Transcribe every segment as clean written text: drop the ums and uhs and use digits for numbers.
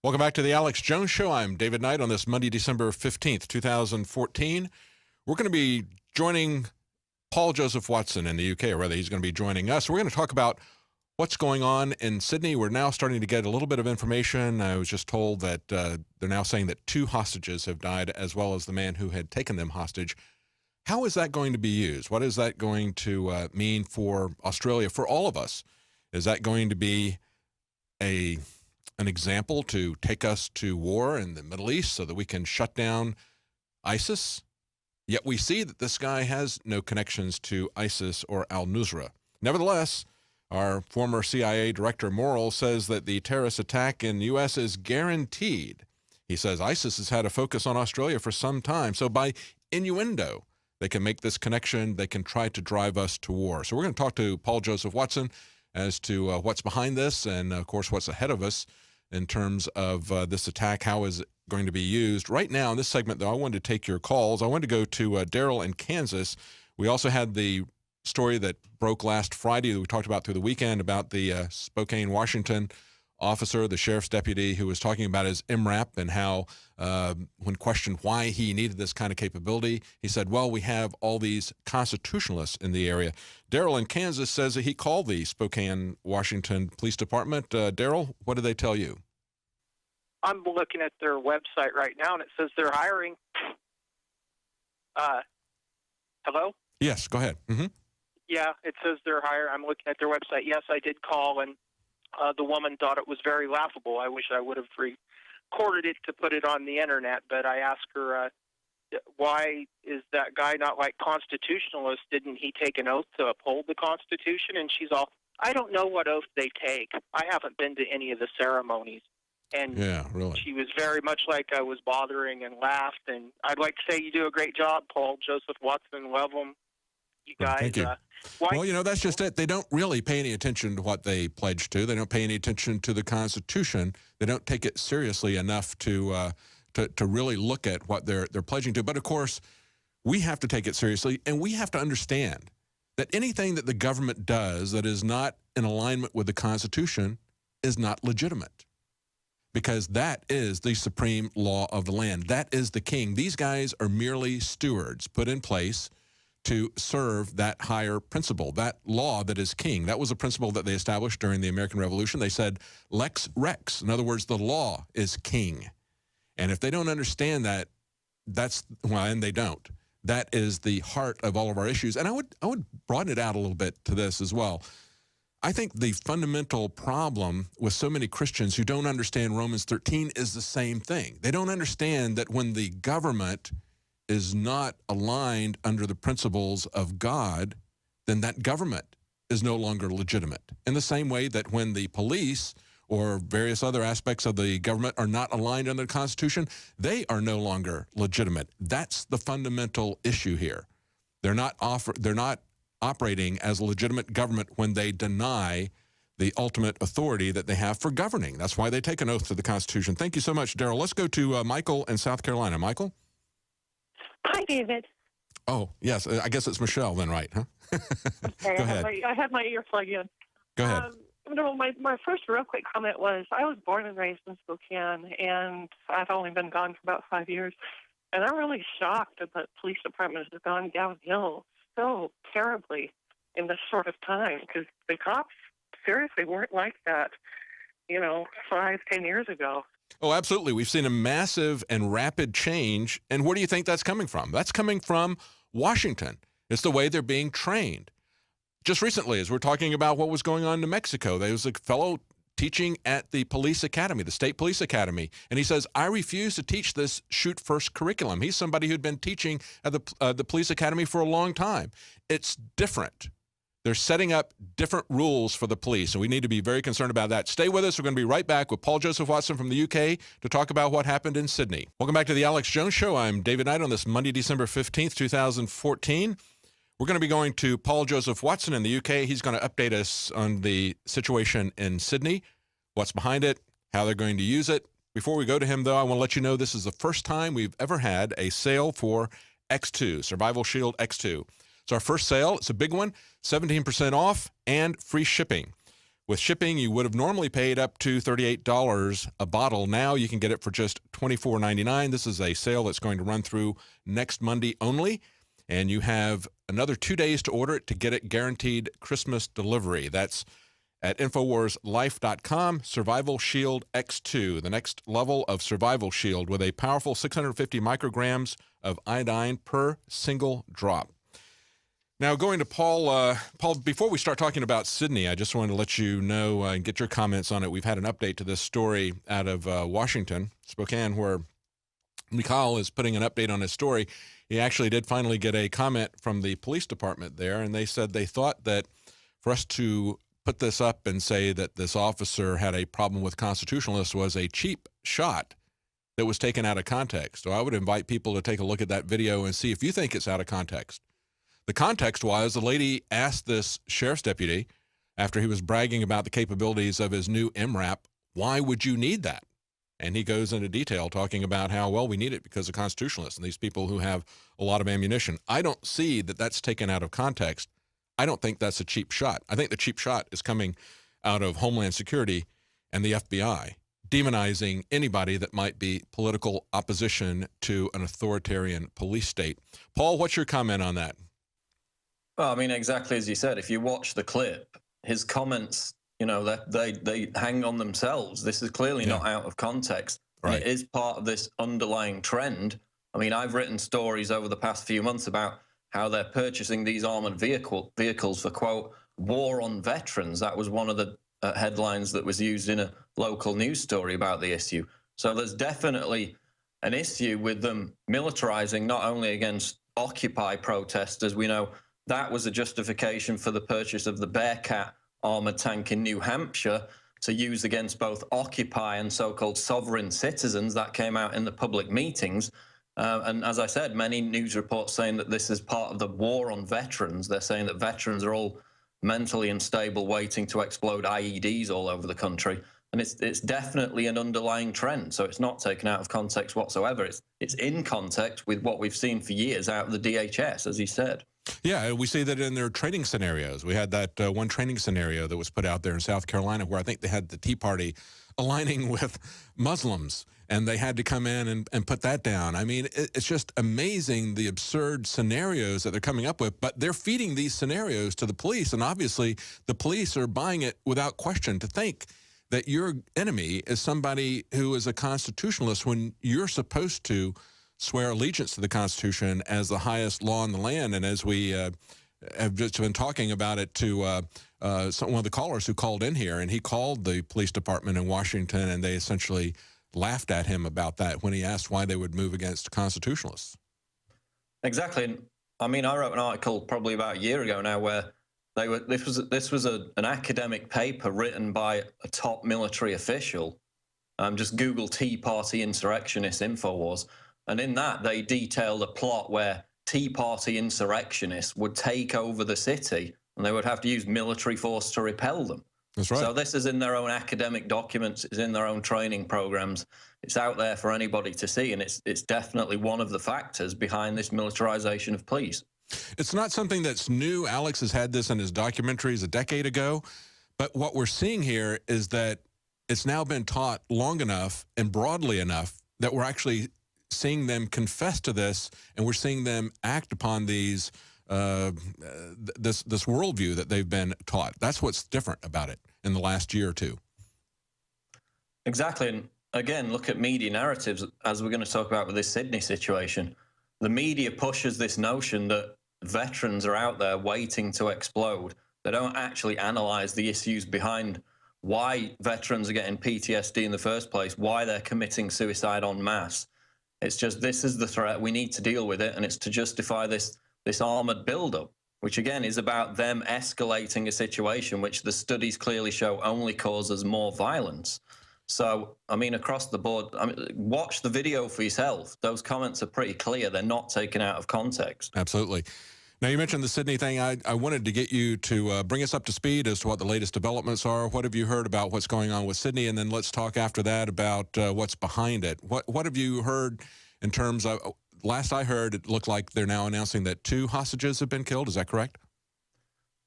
Welcome back to the Alex Jones Show. I'm David Knight on this Monday, December 15th, 2014. We're going to be joining Paul Joseph Watson in the UK, or rather he's going to be joining us. We're going to talk about what's going on in Sydney. We're now starting to get a little bit of information. I was just told that they're now saying that 2 hostages have died, as well as the man who had taken them hostage. How is that going to be used? What is that going to mean for Australia, for all of us? Is that going to be an example to take us to war in the Middle East so that we can shut down ISIS? Yet we see that this guy has no connections to ISIS or al-Nusra. Nevertheless, our former CIA Director Morrill says that the terrorist attack in the U.S. is guaranteed. He says ISIS has had a focus on Australia for some time, so by innuendo, they can make this connection. They can try to drive us to war. So we're going to talk to Paul Joseph Watson as to what's behind this and, of course, what's ahead of us in terms of this attack. How is it going to be used? Right now in this segment, though, I wanted to take your calls. I wanted to go to Daryl in Kansas. We also had the story that broke last Friday that we talked about through the weekend about the Spokane, Washington officer, the sheriff's deputy, who was talking about his MRAP and how when questioned why he needed this kind of capability, he said, well, we have all these constitutionalists in the area. Daryl in Kansas says that he called the Spokane, Washington Police Department. Daryl, what did they tell you? I'm looking at their website right now, and it says they're hiring. Hello? Yes, go ahead. Mm-hmm. Yeah, it says they're hiring. I'm looking at their website. Yes, I did call, and the woman thought it was very laughable. I wish I would have recorded it to put it on the internet, but I asked her, why is that guy not like constitutionalist? Didn't he take an oath to uphold the Constitution? And she's all, I don't know what oath they take. I haven't been to any of the ceremonies. And yeah, really. She was very much like I was bothering and laughed. And I'd like to say you do a great job, Paul Joseph Watson. Love them. You guys. Thank you. Well, you know, that's just it. They don't really pay any attention to what they pledge to. They don't pay any attention to the Constitution. They don't take it seriously enough to really look at what they're pledging to. But, of course, we have to take it seriously, and we have to understand that anything that the government does that is not in alignment with the Constitution is not legitimate, because that is the supreme law of the land. That is the king. These guys are merely stewards put in place to serve that higher principle, that law that is king. That was a principle that they established during the American Revolution. They said lex rex. In other words, the law is king. And if they don't understand that, and they don't. That is the heart of all of our issues. And I would broaden it out a little bit to this as well. I think the fundamental problem with so many Christians who don't understand Romans 13 is the same thing. They don't understand that when the government is not aligned under the principles of God, then that government is no longer legitimate. In the same way that when the police or various other aspects of the government are not aligned under the Constitution, they are no longer legitimate. That's the fundamental issue here. They're not operating as a legitimate government when they deny the ultimate authority that they have for governing. That's why they take an oath to the Constitution. Thank you so much, Daryl. Let's go to Michael in South Carolina. Michael? Hi, David. Oh, yes. I guess it's Michelle then, right? Huh? Okay, Go ahead. I had my earplug in. Go ahead. My first real quick comment was I was born and raised in Spokane, and I've only been gone for about 5 years. And I'm really shocked that the police department has gone downhill so terribly in this sort of time, because the cops seriously weren't like that, 5, 10 years ago. Oh, absolutely. We've seen a massive and rapid change. And where do you think that's coming from? That's coming from Washington. It's the way they're being trained. Just recently, as we're talking about what was going on in New Mexico, there was a fellow teaching at the police academy, the state police academy, and he says, I refuse to teach this shoot first curriculum. He's somebody who'd been teaching at the police academy for a long time. It's different. They're setting up different rules for the police, and we need to be very concerned about that. Stay with us. We're going to be right back with Paul Joseph Watson from the UK to talk about what happened in Sydney. Welcome back to the Alex Jones Show. I'm David Knight on this Monday, December 15th, 2014. We're going to be going to Paul Joseph Watson in the UK. He's going to update us on the situation in Sydney, what's behind it, how they're going to use it. Before we go to him, though, I want to let you know this is the first time we've ever had a sale for X2, Survival Shield X2. It's our first sale. It's a big one, 17% off and free shipping. With shipping, you would have normally paid up to $38 a bottle. Now you can get it for just $24.99. This is a sale that's going to run through next Monday only, and you have another 2 days to order it to get it guaranteed Christmas delivery. That's at InfoWarsLife.com. Survival Shield X2, the next level of Survival Shield with a powerful 650 micrograms of iodine per single drop. Now, going to Paul. Paul, before we start talking about Sydney, I just wanted to let you know and get your comments on it. We've had an update to this story out of Washington, Spokane, where Mikhail is putting an update on his story. He actually did finally get a comment from the police department there, and they said they thought that for us to put this up and say that this officer had a problem with constitutionalists was a cheap shot that was taken out of context. So I would invite people to take a look at that video and see if you think it's out of context. The context was the lady asked this sheriff's deputy, after he was bragging about the capabilities of his new MRAP, why would you need that? And he goes into detail talking about how, well, we need it because of constitutionalists and these people who have a lot of ammunition. I don't see that that's taken out of context. I don't think that's a cheap shot. I think the cheap shot is coming out of Homeland Security and the FBI, demonizing anybody that might be political opposition to an authoritarian police state. Paul, what's your comment on that? Well, I mean, exactly as you said, if you watch the clip, his comments, you know, they hang on themselves. This is clearly not out of context. Right. And it is part of this underlying trend. I mean, I've written stories over the past few months about how they're purchasing these armored vehicles for, quote, war on veterans. That was one of the headlines that was used in a local news story about the issue. So there's definitely an issue with them militarizing not only against Occupy protesters. We know that was a justification for the purchase of the Bearcat armored tank in New Hampshire to use against both Occupy and so-called sovereign citizens. That came out in the public meetings. And as I said, many news reports saying that this is part of the war on veterans. They're saying that veterans are all mentally unstable, waiting to explode IEDs all over the country. And it's definitely an underlying trend. So it's not taken out of context whatsoever. It's in context with what we've seen for years out of the DHS, as he said. Yeah, we see that in their training scenarios. We had that one training scenario that was put out there in South Carolina where I think they had the Tea Party aligning with Muslims, and they had to come in and put that down. I mean, it's just amazing the absurd scenarios that they're coming up with, but they're feeding these scenarios to the police, and obviously the police are buying it without question. To think that your enemy is somebody who is a constitutionalist when you're supposed to swear allegiance to the Constitution as the highest law in the land. And as we have just been talking about it to one of the callers who called in here, and he called the police department in Washington, and they essentially laughed at him about that when he asked why they would move against constitutionalists. Exactly. And I mean, I wrote an article probably about a year ago now where this was an academic paper written by a top military official. Just Google Tea Party insurrectionist InfoWars. And in that, they detailed a plot where Tea Party insurrectionists would take over the city and they would have to use military force to repel them. That's right. So this is in their own academic documents, it's in their own training programs. It's out there for anybody to see, and it's definitely one of the factors behind this militarization of police. It's not something that's new. Alex has had this in his documentaries a decade ago. But what we're seeing here is that it's now been taught long enough and broadly enough that we're actually seeing them confess to this, and we're seeing them act upon these this worldview that they've been taught. That's what's different about it in the last year or two. Exactly. And again, look at media narratives, as we're going to talk about with this Sydney situation. The media pushes this notion that veterans are out there waiting to explode. They don't actually analyze the issues behind why veterans are getting PTSD in the first place, why they're committing suicide en masse. It's just, this is the threat, we need to deal with it, and it's to justify this armored buildup, which again is about them escalating a situation which the studies clearly show only causes more violence. So, I mean, across the board, I mean, watch the video for yourself. Those comments are pretty clear. They're not taken out of context. Absolutely. Now, you mentioned the Sydney thing. I wanted to get you to bring us up to speed as to what the latest developments are. What have you heard about what's going on with Sydney? And then let's talk after that about what's behind it. What have you heard in terms of, last I heard, it looked like they're now announcing that 2 hostages have been killed. Is that correct?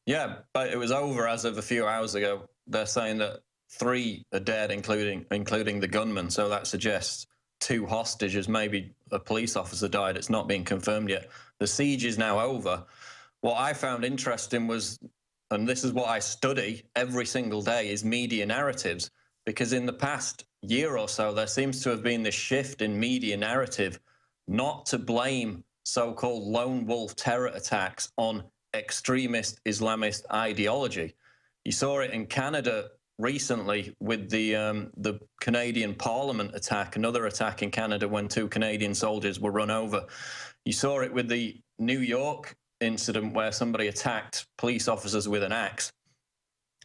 Yeah, but it was over as of a few hours ago. They're saying that 3 are dead, including the gunman. So that suggests 2 hostages, maybe a police officer died. It's not being confirmed yet. The siege is now over. What I found interesting was, and this is what I study every single day, is media narratives. Because in the past year or so, there seems to have been this shift in media narrative not to blame so-called lone wolf terror attacks on extremist Islamist ideology. You saw it in Canada recently with the Canadian Parliament attack, another attack in Canada when 2 Canadian soldiers were run over. You saw it with the New York incident where somebody attacked police officers with an axe.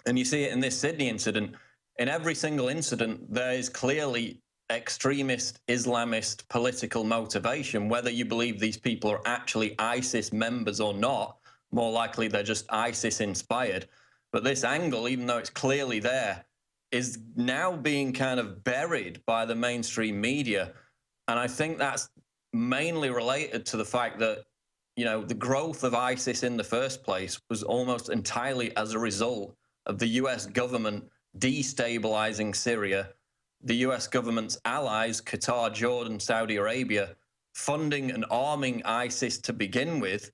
And you see it in this Sydney incident. In every single incident, there is clearly extremist Islamist political motivation, whether you believe these people are actually ISIS members or not. More likely they're just ISIS inspired. But this angle, even though it's clearly there, is now being kind of buried by the mainstream media. And I think that's mainly related to the fact that, you know, the growth of ISIS in the first place was almost entirely as a result of the US government destabilizing Syria, the US government's allies, Qatar, Jordan, Saudi Arabia, funding and arming ISIS to begin with.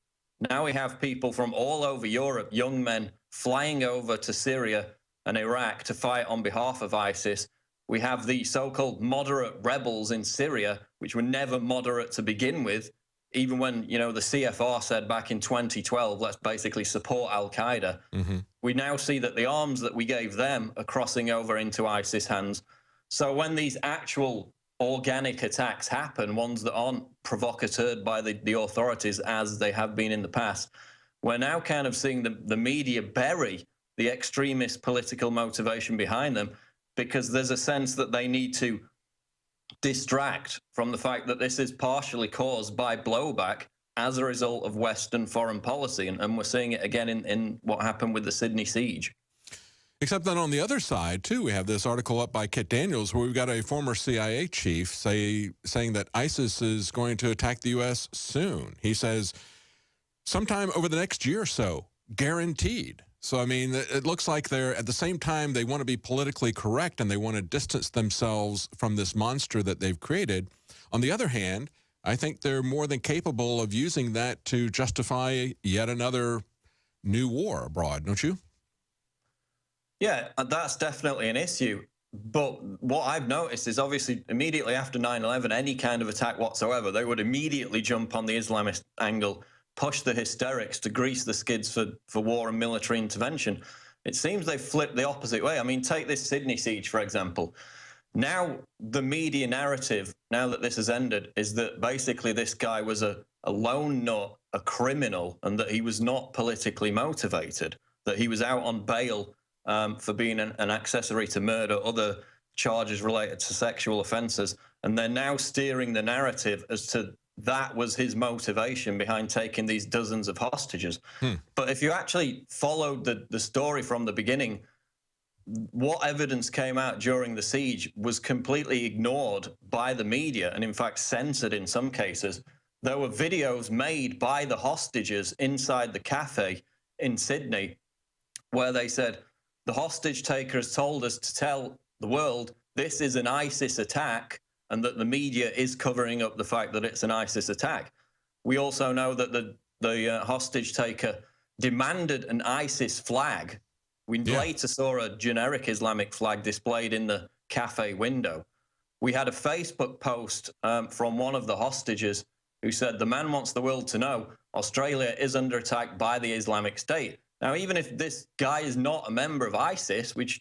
Now we have people from all over Europe, young men, flying over to Syria and Iraq to fight on behalf of ISIS. We have the so-called moderate rebels in Syria, which were never moderate to begin with, even when, you know, the CFR said back in 2012, let's basically support Al-Qaeda. We now see that the arms that we gave them are crossing over into ISIS hands. So when these actual organic attacks happen, ones that aren't provocateured by the authorities as they have been in the past, we're now kind of seeing the media bury the extremist political motivation behind them, because there's a sense that they need to distract from the fact that this is partially caused by blowback as a result of Western foreign policy. And we're seeing it again in what happened with the Sydney siege. Except that on the other side, too, we have this article up by Kit Daniels where we've got a former CIA chief saying that ISIS is going to attack the U.S. soon. He says sometime over the next year or so, guaranteed. So, I mean, it looks like they're, at the same time, they want to be politically correct and they want to distance themselves from this monster that they've created. On the other hand, I think they're more than capable of using that to justify yet another new war abroad, don't you? Yeah, that's definitely an issue. But what I've noticed is obviously immediately after 9/11, any kind of attack whatsoever, they would immediately jump on the Islamist angle, push the hysterics to grease the skids for war and military intervention. It seems they've flipped the opposite way. I mean, take this Sydney siege, for example. Now, the media narrative, now that this has ended, is that basically this guy was a lone nut, a criminal, and that he was not politically motivated, that he was out on bail for being an accessory to murder, other charges related to sexual offences. And they're now steering the narrative as to that was his motivation behind taking these dozens of hostages. But if you actually followed the story from the beginning, what evidence came out during the siege was completely ignored by the media and, in fact, censored in some cases. There were videos made by the hostages inside the cafe in Sydney where they said, the hostage takers told us to tell the world this is an ISIS attack and that the media is covering up the fact that it's an ISIS attack. We also know that the hostage taker demanded an ISIS flag. We later saw a generic Islamic flag displayed in the cafe window. We had a Facebook post from one of the hostages who said, the man wants the world to know Australia is under attack by the Islamic State. Now, even if this guy is not a member of ISIS, which,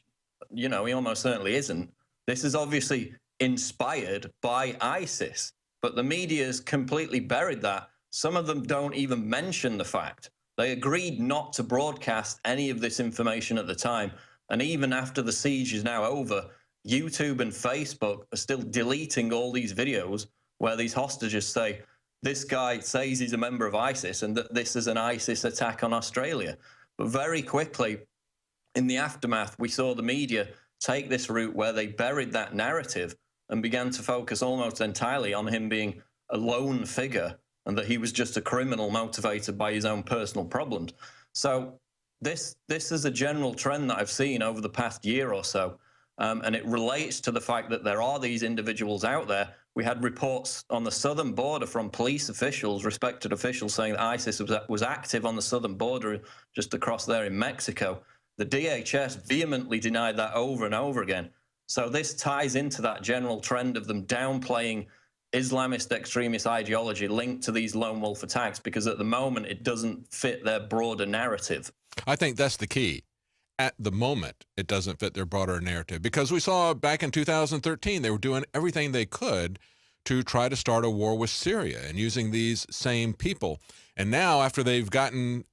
you know, he almost certainly isn't, this is obviously inspired by ISIS. But the media has completely buried that. Some of them don't even mention the fact. They agreed not to broadcast any of this information at the time. And even after the siege is now over, YouTube and Facebook are still deleting all these videos where these hostages say, this guy says he's a member of ISIS and that this is an ISIS attack on Australia. But very quickly, in the aftermath, we saw the media take this route where they buried that narrative and began to focus almost entirely on him being a lone figure and that he was just a criminal motivated by his own personal problems. So this is a general trend that I've seen over the past year or so, and it relates to the fact that there are these individuals out there. We had reports on the southern border from police officials, respected officials, saying that ISIS was active on the southern border just across there in Mexico. The DHS vehemently denied that over and over again. So this ties into that general trend of them downplaying Islamist extremist ideology linked to these lone wolf attacks, because at the moment it doesn't fit their broader narrative. I think that's the key. At the moment, it doesn't fit their broader narrative, because we saw back in 2013, they were doing everything they could to try to start a war with Syria and using these same people. And now, after they've gotten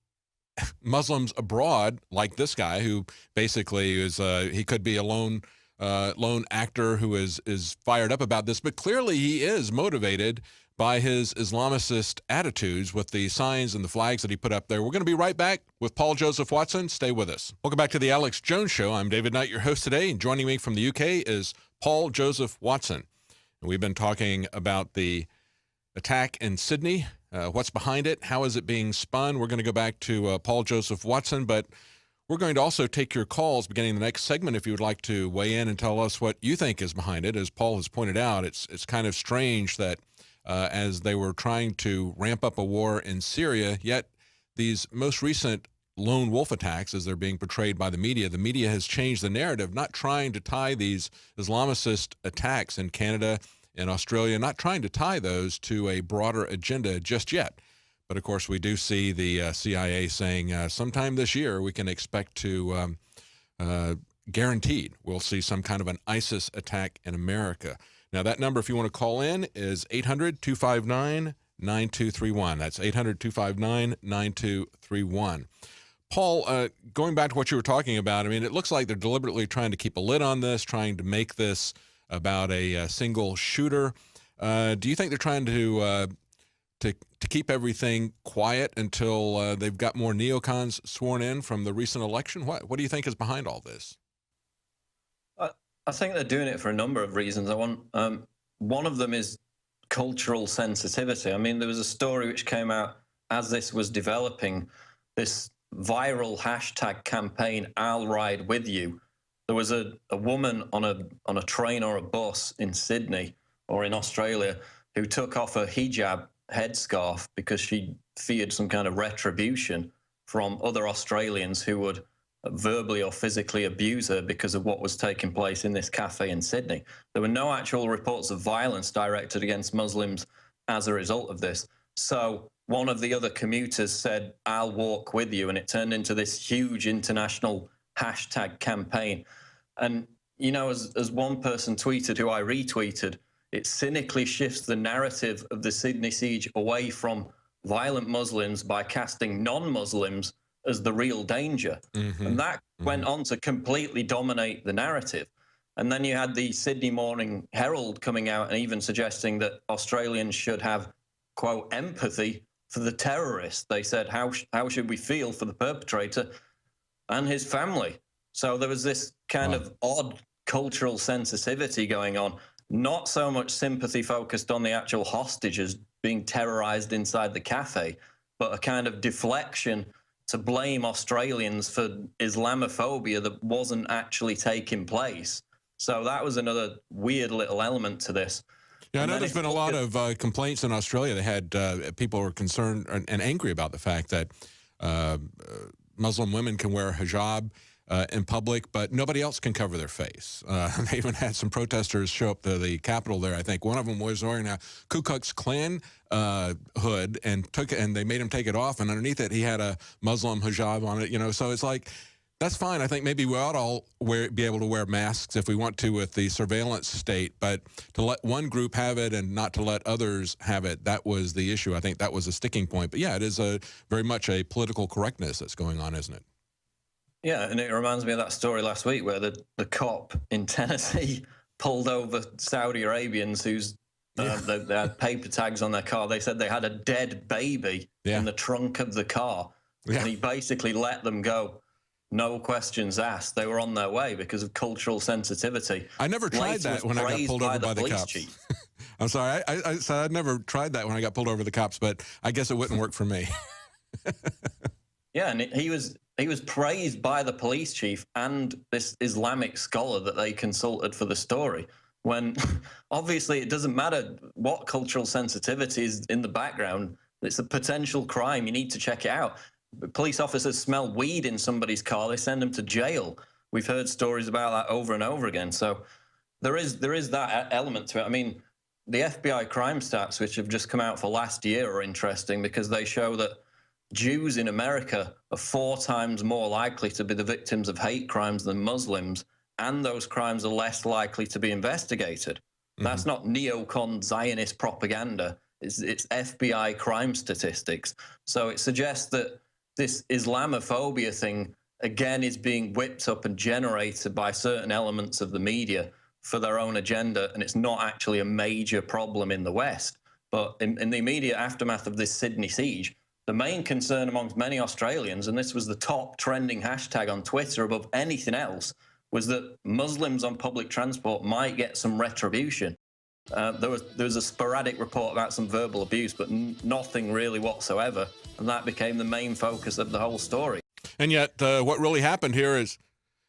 Muslims abroad, like this guy, who basically is, he could be a lone actor who is fired up about this, but clearly he is motivated by his Islamicist attitudes with the signs and the flags that he put up there. We're going to be right back with Paul Joseph Watson. Stay with us. Welcome back to the Alex Jones Show. I'm David Knight, your host today, and joining me from the UK is Paul Joseph Watson. And we've been talking about the attack in Sydney, what's behind it, how is it being spun. We're going to go back to Paul Joseph Watson, but we're going to also take your calls beginning the next segment if you would like to weigh in and tell us what you think is behind it. As Paul has pointed out, it's kind of strange that as they were trying to ramp up a war in Syria, yet these most recent lone wolf attacks, as they're being portrayed by the media has changed the narrative, not trying to tie these Islamicist attacks in Canada and Australia, not trying to tie those to a broader agenda just yet. But, of course, we do see the CIA saying sometime this year we can expect to, guaranteed, we'll see some kind of an ISIS attack in America. Now, that number, if you want to call in, is 800-259-9231. That's 800-259-9231. Paul, going back to what you were talking about, I mean, it looks like they're deliberately trying to keep a lid on this, trying to make this about a single shooter. Do you think they're trying to keep everything quiet until they've got more neocons sworn in from the recent election? What do you think is behind all this? I think they're doing it for a number of reasons. One of them is cultural sensitivity. I mean, there was a story which came out as this was developing, this viral hashtag campaign, I'll ride with you. There was a woman on a train or a bus in Sydney or in Australia who took off her hijab headscarf because she feared some kind of retribution from other Australians who would verbally or physically abuse her because of what was taking place in this cafe in Sydney. There were no actual reports of violence directed against Muslims as a result of this. So one of the other commuters said, I'll walk with you, and it turned into this huge international hashtag campaign. And, you know, as one person tweeted, who I retweeted, it cynically shifts the narrative of the Sydney siege away from violent Muslims by casting non-Muslims as the real danger. And that went on to completely dominate the narrative. And then you had the Sydney Morning Herald coming out and even suggesting that Australians should have, quote, empathy for the terrorist. They said, how should we feel for the perpetrator and his family? So there was this kind of odd cultural sensitivity going on, not so much sympathy focused on the actual hostages being terrorized inside the cafe, but a kind of deflection to blame Australians for Islamophobia that wasn't actually taking place. So that was another weird little element to this. Yeah, I know there's been a lot of complaints in Australia. They had people were concerned and angry about the fact that Muslim women can wear a hijab in public, but nobody else can cover their face. They even had some protesters show up to the Capitol there. I think one of them was wearing a Ku Klux Klan hood and they made him take it off, and underneath it he had a Muslim hijab on it. You know, so it's like, that's fine. I think maybe we ought to all be able to wear masks if we want to with the surveillance state, but to let one group have it and not to let others have it, that was the issue. I think that was a sticking point. But yeah, it is very much a political correctness that's going on, isn't it? Yeah, and it reminds me of that story last week where the cop in Tennessee pulled over Saudi Arabians who's they had paper tags on their car. They said they had a dead baby in the trunk of the car, and he basically let them go. No questions asked. They were on their way because of cultural sensitivity. I never tried that when I got pulled over by the cops. I'm sorry. I said I never tried that when I got pulled over the cops, but I guess it wouldn't work for me. Yeah, and he was he was praised by the police chief and this Islamic scholar that they consulted for the story, when obviously it doesn't matter what cultural sensitivity is in the background. It's a potential crime. You need to check it out. Police officers smell weed in somebody's car, they send them to jail. We've heard stories about that over and over again. So there is that element to it. I mean, the FBI crime stats, which have just come out for last year, are interesting because they show that Jews in America are 4 times more likely to be the victims of hate crimes than Muslims, and those crimes are less likely to be investigated. Mm-hmm. That's not neocon Zionist propaganda. It's FBI crime statistics. So it suggests that this Islamophobia thing, again, is being whipped up and generated by certain elements of the media for their own agenda, and it's not actually a major problem in the West. But in the immediate aftermath of this Sydney siege, the main concern amongst many Australians, and this was the top trending hashtag on Twitter above anything else, was that Muslims on public transport might get some retribution. There was a sporadic report about some verbal abuse, but nothing really whatsoever, and that became the main focus of the whole story. And yet, what really happened here is,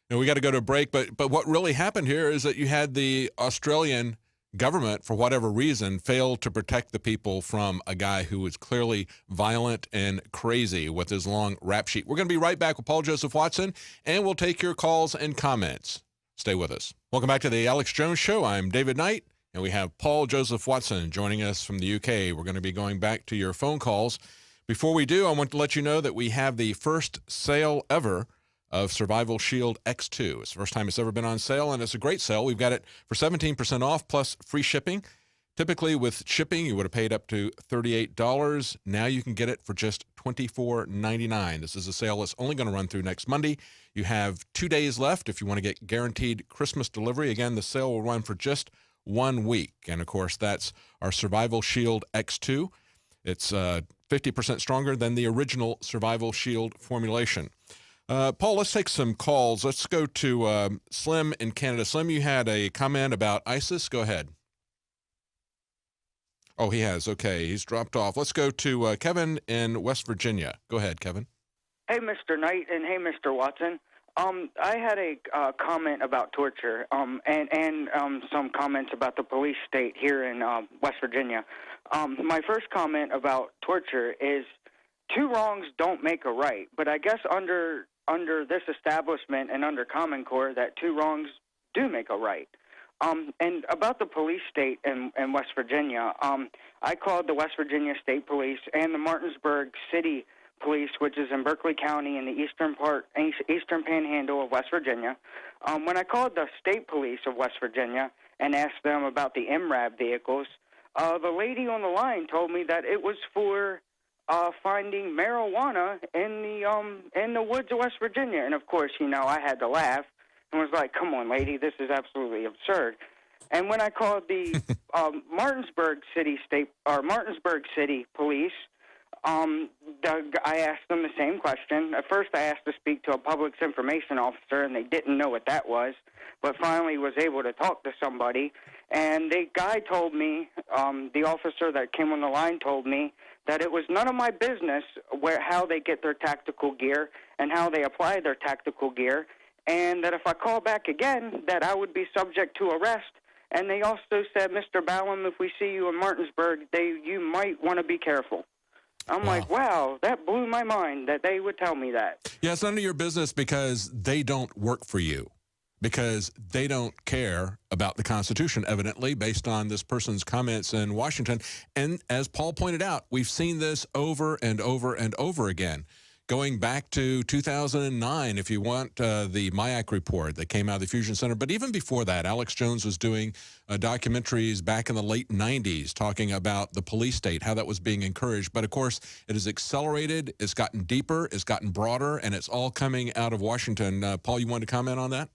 we got to go to a break, but what really happened here is that you had the Australian government, for whatever reason, failed to protect the people from a guy who was clearly violent and crazy with his long rap sheet. We're going to be right back with Paul Joseph Watson, and we'll take your calls and comments. Stay with us. Welcome back to the Alex Jones Show. I'm David Knight, and we have Paul Joseph Watson joining us from the UK. We're going to be going back to your phone calls. Before we do, I want to let you know that we have the first sale ever of Survival Shield X2. It's the first time it's ever been on sale, and it's a great sale. We've got it for 17% off plus free shipping. Typically with shipping, you would have paid up to $38. Now you can get it for just $24.99. This is a sale that's only going to run through next Monday. You have 2 days left if you want to get guaranteed Christmas delivery. Again, the sale will run for just 1 week. And, of course, that's our Survival Shield X2. It's 50% stronger than the original Survival Shield formulation. Paul, let's take some calls. Let's go to Slim in Canada. Slim, you had a comment about ISIS. Go ahead. Oh, he has. Okay, he's dropped off. Let's go to Kevin in West Virginia. Go ahead, Kevin. Hey, Mr. Knight, and hey, Mr. Watson. I had a comment about torture and some comments about the police state here in West Virginia. My first comment about torture is 2 wrongs don't make a right, but I guess under this establishment and under Common Core that 2 wrongs do make a right. And about the police state in West Virginia, I called the West Virginia State Police and the Martinsburg City Police, which is in Berkeley County in the eastern panhandle of West Virginia. When I called the State Police of West Virginia and asked them about the MRAB vehicles, the lady on the line told me that it was for finding marijuana in the woods of West Virginia. And of course, I had to laugh and was like, "Come on, lady, this is absolutely absurd." And when I called the Martinsburg City Police, I asked them the same question. At first, I asked to speak to a public information officer, and they didn't know what that was, but finally was able to talk to somebody. And the guy told me, the officer that came on the line told me that it was none of my business how they get their tactical gear and how they apply their tactical gear, and that if I call back again, that I would be subject to arrest. And they also said, "Mr. Ballum, if we see you in Martinsburg, you might want to be careful." I'm like, wow, that blew my mind that they would tell me that. Yeah, it's none of your business because they don't work for you, because they don't care about the Constitution, evidently, based on this person's comments in Washington. And as Paul pointed out, we've seen this over and over and over again. Going back to 2009, if you want the MIAC report that came out of the Fusion Center. But even before that, Alex Jones was doing documentaries back in the late 90s talking about the police state, how that was being encouraged. But, of course, it has accelerated, it's gotten deeper, it's gotten broader, and it's all coming out of Washington. Paul, you want to comment on that?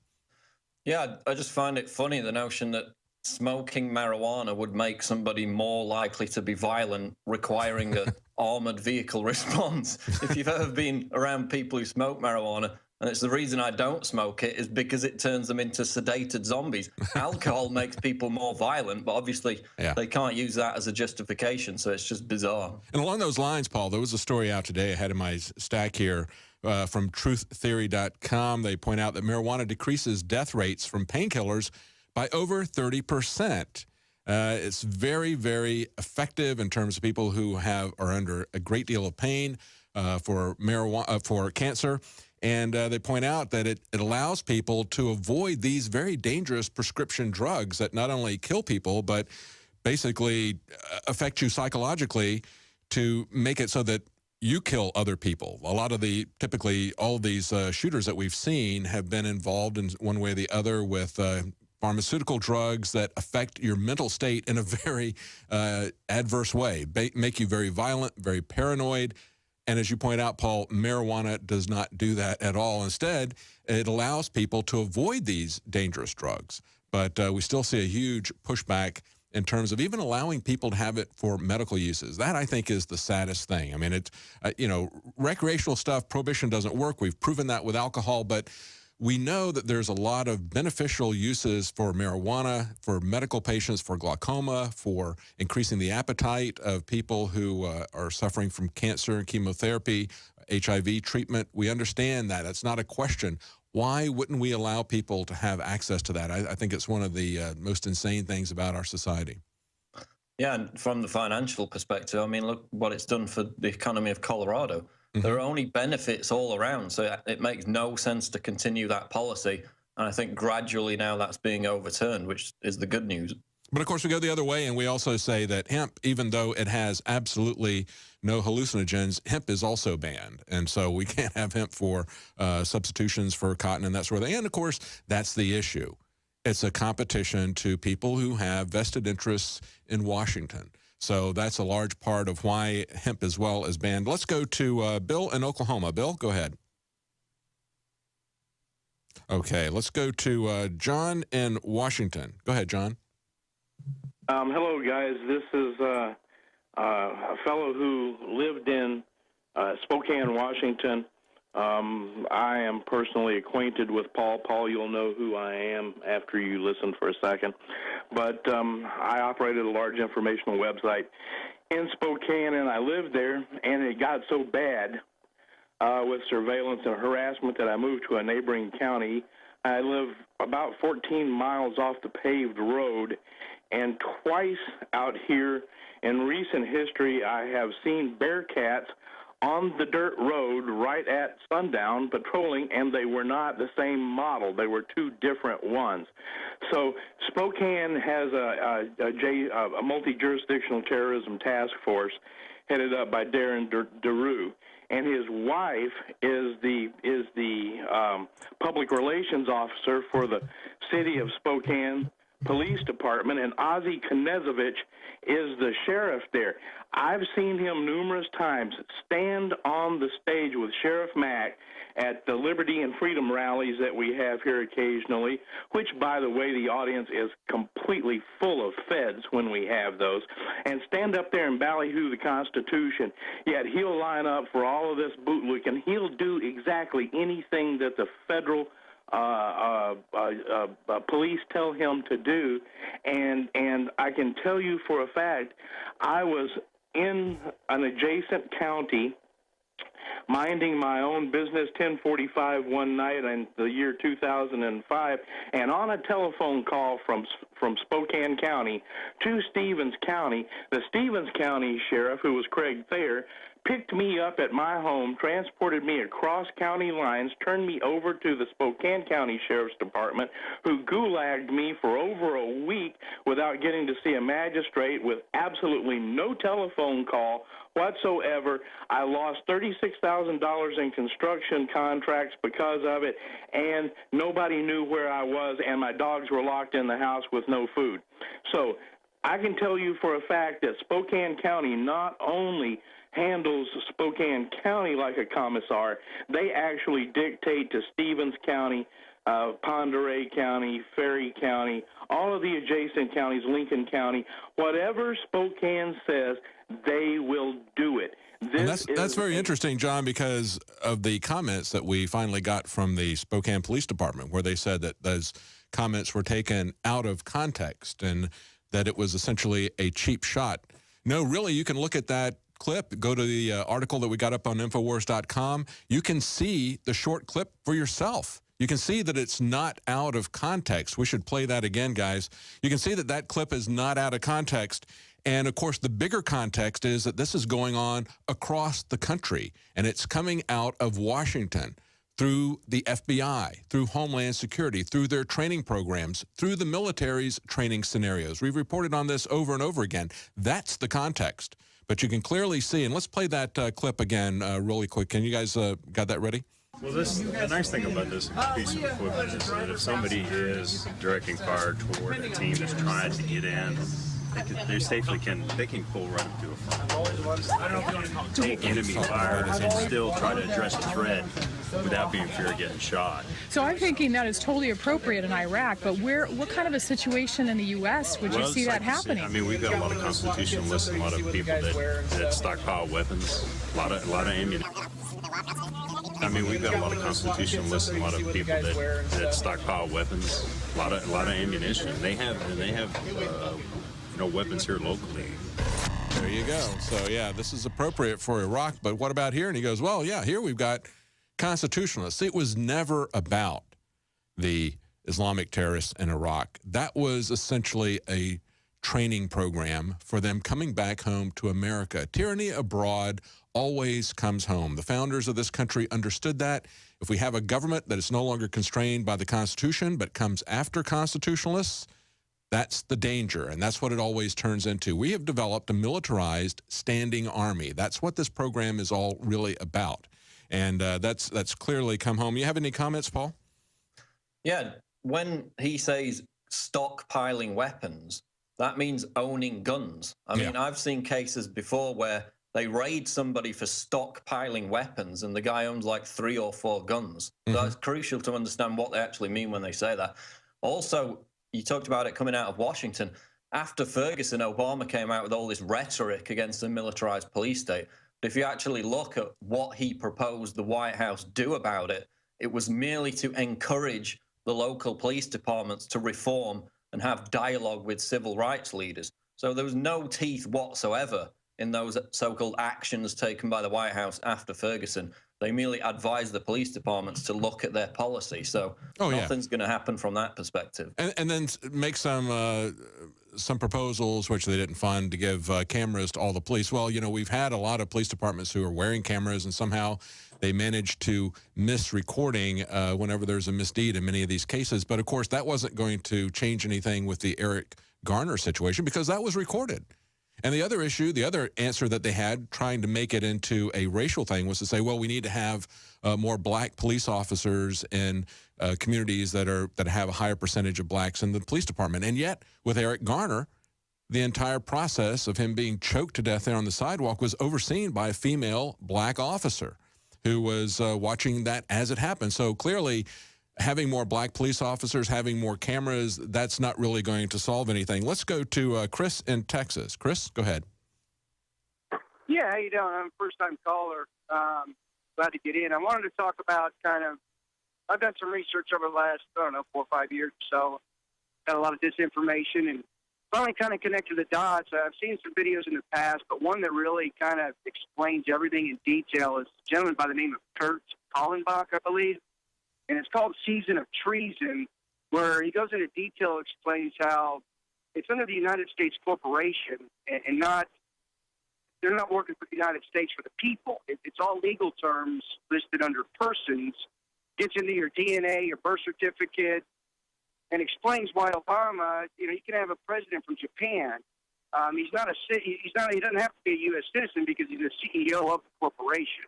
Yeah, I just find it funny, the notion that smoking marijuana would make somebody more likely to be violent, requiring a armored vehicle response. If you've ever been around people who smoke marijuana, and it's the reason I don't smoke it, is because it turns them into sedated zombies. Alcohol makes people more violent, but obviously they can't use that as a justification, so it's just bizarre. And along those lines, Paul, there was a story out today I had in my stack here from truththeory.com. They point out that marijuana decreases death rates from painkillers by over 30%. It's very, very effective in terms of people who are under a great deal of pain for cancer. And they point out that it allows people to avoid these very dangerous prescription drugs that not only kill people, but basically affect you psychologically to make it so that you kill other people. Typically all these shooters that we've seen have been involved in one way or the other with pharmaceutical drugs that affect your mental state in a very adverse way, make you very violent, very paranoid. And as you point out, Paul, marijuana does not do that at all. Instead, it allows people to avoid these dangerous drugs. But we still see a huge pushback in terms of even allowing people to have it for medical uses. That, I think, is the saddest thing. I mean, it's, recreational stuff, prohibition doesn't work. We've proven that with alcohol, but we know that there's a lot of beneficial uses for marijuana, for medical patients, for glaucoma, for increasing the appetite of people who are suffering from cancer and chemotherapy, HIV treatment. We understand that. That's not a question. Why wouldn't we allow people to have access to that? I think it's one of the most insane things about our society. Yeah, and from the financial perspective, I mean, look what it's done for the economy of Colorado. There are only benefits all around, so it makes no sense to continue that policy. And I think gradually now that's being overturned, which is the good news. But of course, we go the other way, and we also say that hemp, even though it has absolutely no hallucinogens, hemp is also banned. And so we can't have hemp for substitutions for cotton and that sort of thing. And of course, that's the issue. It's a competition to people who have vested interests in Washington. So that's a large part of why hemp as well is banned. Let's go to Bill in Oklahoma. Bill, go ahead. Okay, let's go to John in Washington. Go ahead, John. Hello, guys. This is a fellow who lived in Spokane, Washington. I am personally acquainted with Paul. Paul, you'll know who I am after you listen for a second. But I operated a large informational website in Spokane, and I lived there, and it got so bad with surveillance and harassment that I moved to a neighboring county. I live about 14 miles off the paved road, and twice out here in recent history, I have seen bearcats on the dirt road right at sundown patrolling, and they were not the same model. They were two different ones. So Spokane has a multi-jurisdictional terrorism task force headed up by Darren DeRue, and his wife is the public relations officer for the city of Spokane Police Department, and Aussie is the sheriff there. I've seen him numerous times stand on the stage with Sheriff Mack at the Liberty and Freedom rallies that we have here occasionally, which, by the way, the audience is completely full of feds when we have those, and stand up there and ballyhoo the Constitution. Yet he'll line up for all of this bootlick, and he'll do exactly anything that the federal police tell him to do, and I can tell you for a fact, I was in an adjacent county minding my own business 10:45 one night in the year 2005, and on a telephone call from Spokane County to Stevens County, the Stevens County sheriff, who was Craig Thayer, picked me up at my home, transported me across county lines, turned me over to the Spokane County Sheriff's Department, who gulagged me for over a week without getting to see a magistrate, with absolutely no telephone call whatsoever. I lost $36,000 in construction contracts because of it, and nobody knew where I was, and my dogs were locked in the house with no food. So I can tell you for a fact that Spokane County not only handles Spokane County like a commissar, they actually dictate to Stevens County, Pend Oreille County, Ferry County, all of the adjacent counties, Lincoln County. Whatever Spokane says, they will do it. That's very interesting, John, because of the comments that we finally got from the Spokane Police Department, where they said that those comments were taken out of context and that it was essentially a cheap shot. No, really, you can look at that clip, go to the article that we got up on Infowars.com. You can see the short clip for yourself. You can see that it's not out of context. We should play that again, guys. You can see that that clip is not out of context. And, of course, the bigger context is that this is going on across the country, and it's coming out of Washington through the FBI, through Homeland Security, through their training programs, through the military's training scenarios. We've reported on this over and over again. That's the context. But you can clearly see, and let's play that clip again really quick. Can you guys got that ready? Well, the nice thing about this piece of equipment is that if somebody is directing fire toward a team that's trying to get in, they safely can pull right up to a front. Take enemy fire and still try to address a threat without being fear of getting shot. So I'm thinking that is totally appropriate in Iraq, but what kind of a situation in the U.S. would you see that happening? I mean, we've got a lot of constitutionalists and a lot of people that stockpile weapons, a lot of ammunition. I mean, we've got a lot of constitutionalists and a lot of people that stockpile weapons, a lot of ammunition. They have weapons here locally. There you go. So, yeah, this is appropriate for Iraq, but what about here? And he goes, well, yeah, here we've got constitutionalists. It was never about the Islamic terrorists in Iraq. That was essentially a training program for them coming back home to America. Tyranny abroad always comes home. The founders of this country understood that. If we have a government that is no longer constrained by the Constitution but comes after constitutionalists, that's the danger, and that's what it always turns into. We have developed a militarized standing army. That's what this program is all really about, and that's clearly come home. You have any comments, Paul? Yeah, when he says stockpiling weapons, that means owning guns. I mean, I've seen cases before where they raid somebody for stockpiling weapons, and the guy owns like 3 or 4 guns. So it's crucial to understand what they actually mean when they say that. Also, you talked about it coming out of Washington. After Ferguson, Obama came out with all this rhetoric against the militarized police state. But if you actually look at what he proposed the White House do about it, it was merely to encourage the local police departments to reform and have dialogue with civil rights leaders. So there was no teeth whatsoever in those so-called actions taken by the White House after Ferguson. They merely advised the police departments to look at their policy. So nothing's going to happen from that perspective. And then make some proposals, which they didn't fund, to give cameras to all the police. Well, you know, we've had a lot of police departments who are wearing cameras, and somehow they managed to miss recording whenever there's a misdeed in many of these cases. But, of course, that wasn't going to change anything with the Eric Garner situation because that was recorded. And the other issue, the other answer that they had, trying to make it into a racial thing, was to say, well, we need to have more black police officers in communities that have a higher percentage of blacks in the police department. And yet, with Eric Garner, the entire process of him being choked to death there on the sidewalk was overseen by a female black officer who was watching that as it happened. So clearly, having more black police officers, having more cameras, that's not really going to solve anything. Let's go to Chris in Texas. Chris, go ahead. Yeah, how you doing? I'm a first-time caller. Glad to get in. I wanted to talk about I've done some research over the last, 4 or 5 years or so. Got a lot of disinformation and finally kind of connected the dots. I've seen some videos in the past, but one that really kind of explains everything in detail is a gentleman by the name of Kurt Kallenbach, I believe. And it's called Season of Treason, where he goes into detail, explains how it's under the United States corporation and they're not working for the United States for the people. It's all legal terms listed under persons, gets into your DNA, your birth certificate, and explains why Obama, you can have a president from Japan. He doesn't have to be a U.S. citizen because he's the CEO of the corporation.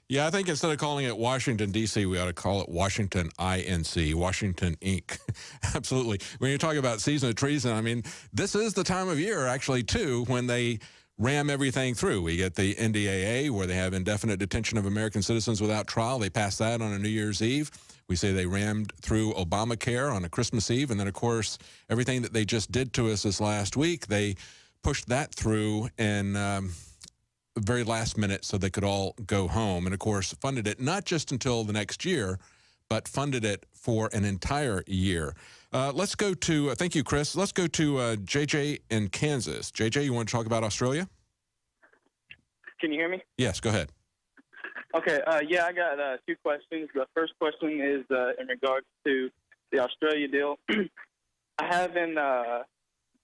Yeah, I think instead of calling it Washington, D.C., we ought to call it Washington, INC, Washington, Inc. Absolutely. When you're talking about season of treason, I mean, this is the time of year, actually, too, when they ram everything through. We get the NDAA, where they have indefinite detention of American citizens without trial. They pass that on a New Year's Eve. We say they rammed through Obamacare on a Christmas Eve. And then, of course, everything that they just did to us this last week, they pushed that through in the very last minute so they could all go home. And, of course, funded it not just until the next year, but funded it for an entire year. Let's go to, thank you, Chris. Let's go to JJ in Kansas. JJ, you want to talk about Australia? Can you hear me? Yes, go ahead. Okay. Yeah, I got two questions. The first question is in regards to the Australia deal. I haven't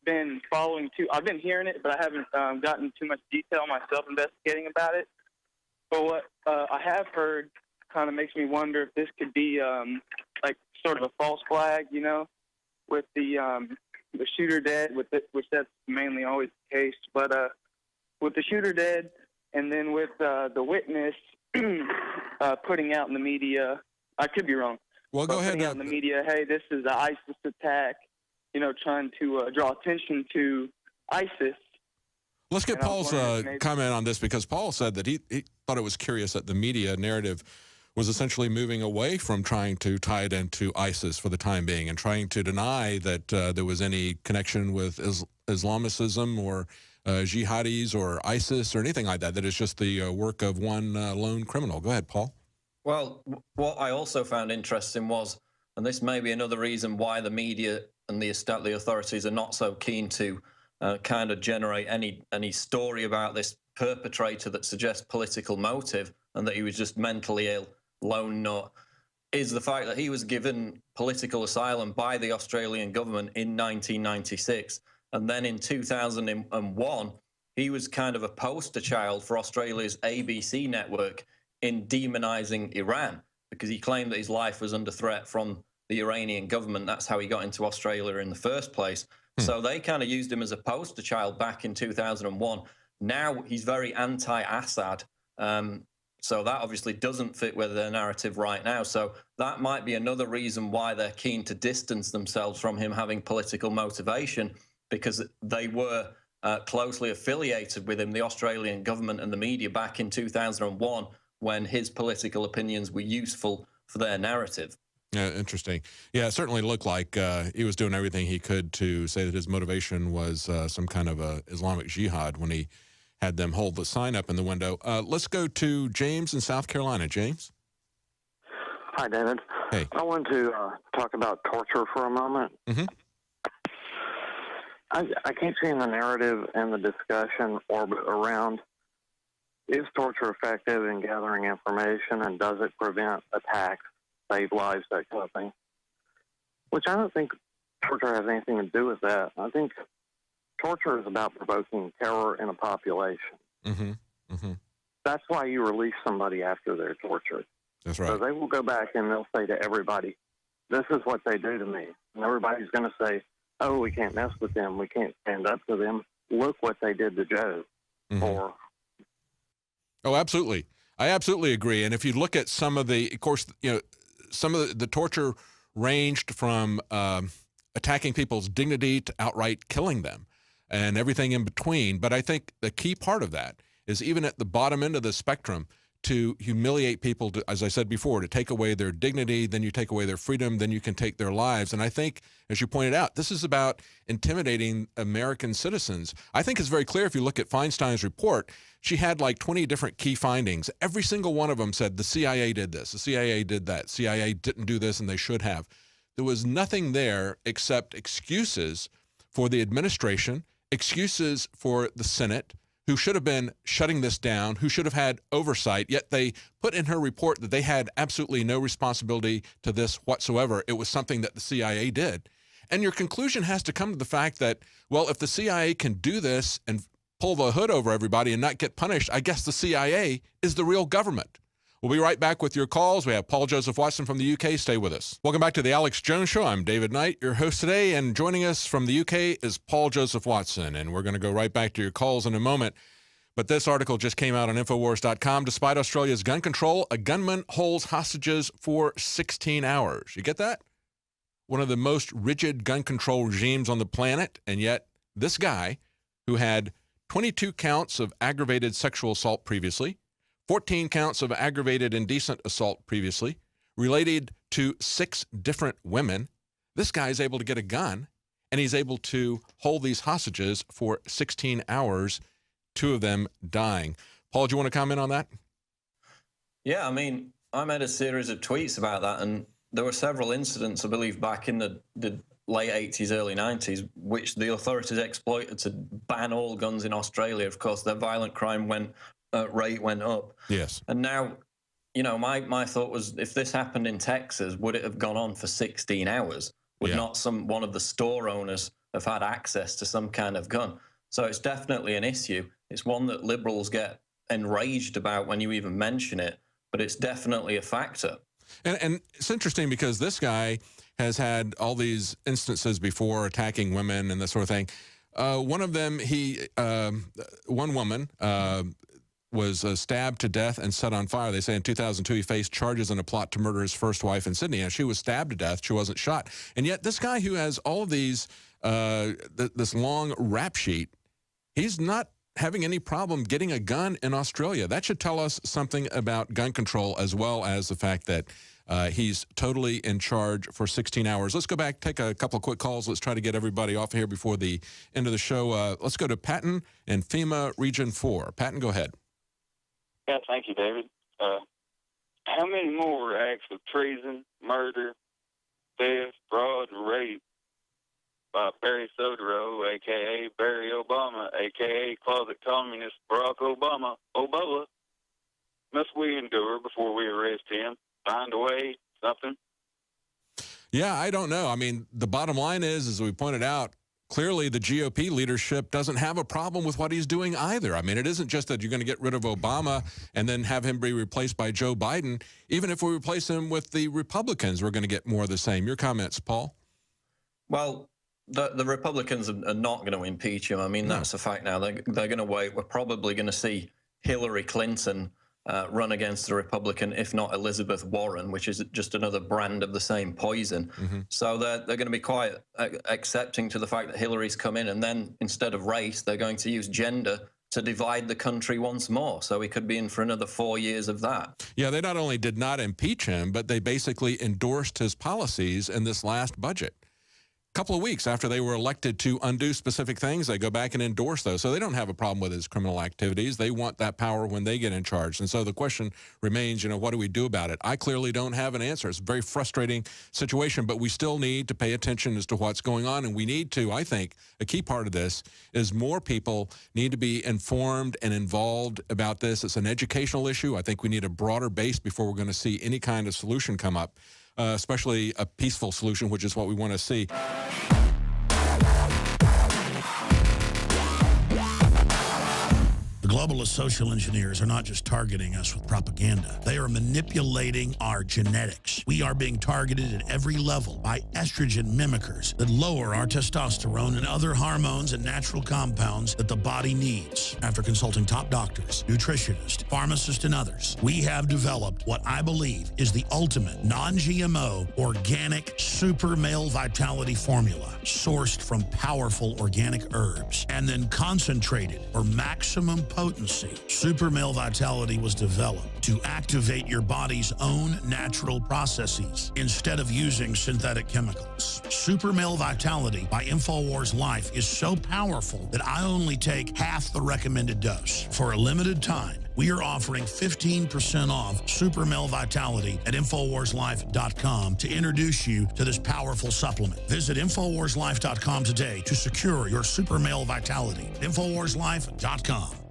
been following I've been hearing it, but I haven't gotten too much detail myself investigating about it. But what I have heard kind of makes me wonder if this could be like sort of a false flag, you know, with the shooter dead, which that's mainly always the case. But with the shooter dead, and then with the witness putting out in the media, I could be wrong. Well, go ahead. Putting out in the media, hey, this is an ISIS attack, you know, trying to draw attention to ISIS. Let's get Paul's comment on this, because Paul said that he thought it was curious that the media narrative was essentially moving away from trying to tie it into ISIS for the time being and trying to deny that there was any connection with Islamicism or jihadis or ISIS or anything like that, that it's just the work of one lone criminal. Go ahead, Paul. Well, what I also found interesting was, and this may be another reason why the media and the authorities are not so keen to kind of generate any story about this perpetrator that suggests political motive and that he was just mentally ill, lone nut, is the fact that he was given political asylum by the Australian government in 1996. And then in 2001, he was kind of a poster child for Australia's ABC network in demonizing Iran, because he claimed that his life was under threat from the Iranian government. That's how he got into Australia in the first place. So they kind of used him as a poster child back in 2001. Now he's very anti-Assad. So that obviously doesn't fit with their narrative right now. So that might be another reason why they're keen to distance themselves from him having political motivation, because they were closely affiliated with him, the Australian government and the media, back in 2001, when his political opinions were useful for their narrative. Yeah, interesting. Yeah, it certainly looked like he was doing everything he could to say that his motivation was some kind of a Islamic jihad when he had them hold the sign up in the window. Let's go to James in South Carolina. James? Hi, David. Hey. I want to talk about torture for a moment. Mm-hmm. I keep seeing the narrative and the discussion orbit around, is torture effective in gathering information, and does it prevent attacks, save lives, that kind of thing? Which I don't think torture has anything to do with that. I think torture is about provoking terror in a population. Mm-hmm. Mm-hmm. That's why you release somebody after they're tortured. That's right. So they will go back and they'll say to everybody, this is what they do to me. And everybody's going to say, oh, we can't mess with them. We can't stand up to them. Look what they did to Joe. Mm-hmm. Oh, absolutely. I absolutely agree. And if you look at some of the, of course, you know, some of the torture ranged from attacking people's dignity to outright killing them and everything in between. But I think the key part of that is, even at the bottom end of the spectrum, to humiliate people, to, as I said before, to take away their dignity, then you take away their freedom, then you can take their lives. And I think, as you pointed out, this is about intimidating American citizens. I think it's very clear if you look at Feinstein's report. She had like 20 different key findings. Every single one of them said the CIA did this, the CIA did that, CIA didn't do this, and they should have. There was nothing there except excuses for the administration, excuses for the Senate, who should have been shutting this down, who should have had oversight, yet they put in her report that they had absolutely no responsibility to this whatsoever. It was something that the CIA did. And your conclusion has to come to the fact that, well, if the CIA can do this and pull the hood over everybody and not get punished, I guess the CIA is the real government. We'll be right back with your calls. We have Paul Joseph Watson from the UK. Stay with us. Welcome back to the Alex Jones Show. I'm David Knight, your host today, and joining us from the UK is Paul Joseph Watson, and we're going to go right back to your calls in a moment. But this article just came out on Infowars.com. Despite Australia's gun control, a gunman holds hostages for 16 hours. You get that? One of the most rigid gun control regimes on the planet, and yet this guy, who had 22 counts of aggravated sexual assault previously, 14 counts of aggravated indecent assault previously, related to 6 different women. This guy is able to get a gun, and he's able to hold these hostages for 16 hours, 2 of them dying. Paul, do you want to comment on that? Yeah, I mean, I made a series of tweets about that, and there were several incidents, I believe, back in the late 80s, early 90s, which the authorities exploited to ban all guns in Australia. Of course, their violent crime went rate went up. Yes. And now, you know, my thought was, if this happened in Texas, would it have gone on for 16 hours? Would not one of the store owners have had access to some kind of gun? So it's definitely an issue. It's one that liberals get enraged about when you even mention it, but it's definitely a factor. And it's interesting because this guy has had all these instances before attacking women and this sort of thing. One of them, one woman was stabbed to death and set on fire. They say in 2002 he faced charges in a plot to murder his first wife in Sydney. And she was stabbed to death. She wasn't shot. And yet this guy who has all of these, this long rap sheet, he's not having any problem getting a gun in Australia. That should tell us something about gun control, as well as the fact that he's totally in charge for 16 hours. Let's go back, take a couple of quick calls. Let's try to get everybody off here before the end of the show. Let's go to Patton in FEMA Region 4. Patton, go ahead. Yeah, thank you, David. How many more acts of treason, murder, theft, fraud, and rape by Barry Soetoro, a.k.a. Barry Obama, a.k.a. closet communist Barack Obama, must we endure before we arrest him? Find a way, something? Yeah, I don't know. I mean, the bottom line is, as we pointed out, clearly the GOP leadership doesn't have a problem with what he's doing either. I mean, it isn't just that you're going to get rid of Obama and then have him be replaced by Joe Biden. Even if we replace him with the Republicans, we're going to get more of the same. Your comments, Paul? Well, the Republicans are not going to impeach him. I mean, that's a fact now. They're going to wait. We're probably going to see Hillary Clinton run against a Republican, if not Elizabeth Warren, which is just another brand of the same poison. So they're going to be quite accepting to the fact that Hillary's come in, and then instead of race, they're going to use gender to divide the country once more. So we could be in for another 4 years of that. Yeah, they not only did not impeach him, but they basically endorsed his policies in this last budget. Couple of weeks after they were elected to undo specific things, they go back and endorse those. So they don't have a problem with his criminal activities. They want that power when they get in charge. And so the question remains, you know, what do we do about it? I clearly don't have an answer. It's a very frustrating situation, but we still need to pay attention as to what's going on. And we need to, I think, a key part of this is more people need to be informed and involved about this. It's an educational issue. I think we need a broader base before we're going to see any kind of solution come up. Especially a peaceful solution, which is what we want to see. The globalist social engineers are not just targeting us with propaganda. They are manipulating our genetics. We are being targeted at every level by estrogen mimickers that lower our testosterone and other hormones and natural compounds that the body needs. After consulting top doctors, nutritionists, pharmacists, and others, we have developed what I believe is the ultimate non-GMO organic super male vitality formula sourced from powerful organic herbs and then concentrated for maximum potency. Super Male Vitality was developed to activate your body's own natural processes instead of using synthetic chemicals. Super Male Vitality by InfoWars Life is so powerful that I only take half the recommended dose. For a limited time, we are offering 15% off Super Male Vitality at InfoWarsLife.com to introduce you to this powerful supplement. Visit InfoWarsLife.com today to secure your Super Male Vitality. InfoWarsLife.com.